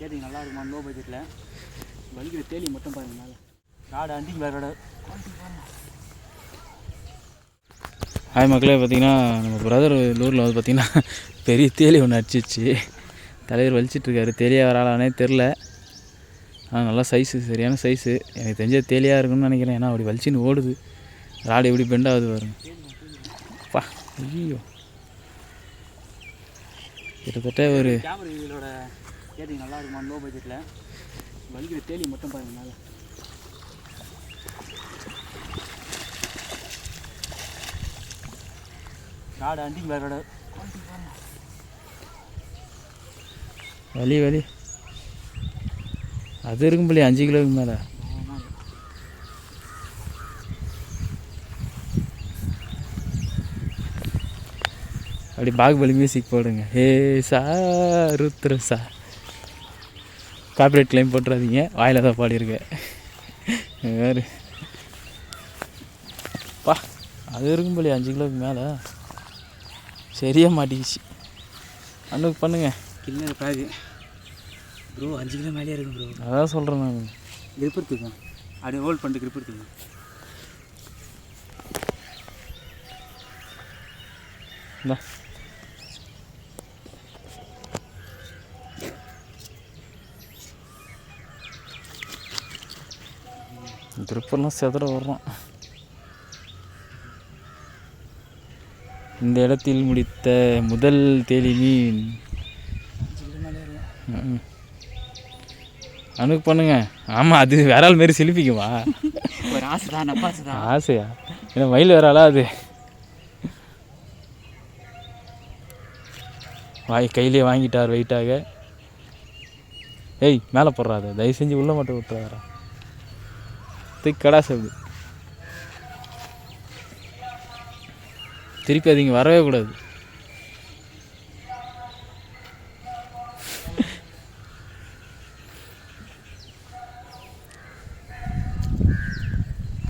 கேட்டிங்க நல்லா இருக்குமா லோ பட்ஜெட்டில் வலிக்கிற தேலி மட்டும் பாருங்க மேலே ராடு அண்டிக்கு வேற ராடு. ஹாய் மக்களே, பார்த்திங்கன்னா நம்ம பிரதர் லூரில் வந்து பார்த்திங்கன்னா பெரிய தேலி ஒன்று அடிச்சிச்சு. தலைவர் வலிச்சிட்ருக்காரு. தேலியாக வராளானே தெரில. ஆனால் நல்லா சைஸு, சரியான சைஸு. எனக்கு தெரிஞ்ச தேலியாக இருக்குன்னு நினைக்கிறேன். ஏன்னா அப்படி வலிச்சின்னு ஓடுது. ராடு எப்படி பெண்டாகுது பாருங்க. பா ஐயோ, கிட்டத்தட்ட ஒரு கேமரா இதிலோட கேட்டிங்க நல்லா இருக்குமா லோ பட்ஜெட்டில் வலிக்கிற தேலி மட்டும் பாருங்க மேலே ராடு அண்டிக்கு வேற ராடு. வலி அது இருக்கும் போலயே 5 கிலோவுக்கு மேலே. அப்படி பாகுபலி மியூசிக் போடுங்க. ஹே சா ருத்ர சா. காப்பிரைட் கிளைம் போட்டுறாதீங்க, வாயில் தான் பாடியிருக்கேன். வேறு பா அது இருக்கும் போலயே 5 கிலோவுக்கு மேலே. சரியாக மாட்டிக்கிச்சு. அண்ணுக்கு பண்ணுங்க. கிண்ண பேகு ப்ரோ 5 கிலோ மேலேயே இருக்கும் ப்ரோ. அதான் சொல்கிறேன் நான். கிரிப் எடுத்துக்கேன், அப்படியே ஹோல்ட் பண்ணிட்டு கிரிப் எடுத்துக்கேன். இந்தா கிரிப்பெல்லாம் செதற வர்றோம். இந்த இடத்தில் முடித்த முதல் தேலி மீன். அனுக்கு பண்ணுங்க. ஆமாம், அது வேற ஆள் மாரி சிலிப்பிக்குமா? ஒரு ஆசை தான், நப்பாசை தான். ஆசையா? ஏன்னா மயில் வேற ஆளா அது. கையிலே வாங்கிட்டார் வெயிட்டாக. ஏய் மேலே போடுறாத, தயவு செஞ்சு உள்ளே மட்டும் விட்டுறாரா. கடா சாப்பிடு. திருப்பி அதிங்க வரவே கூடாது.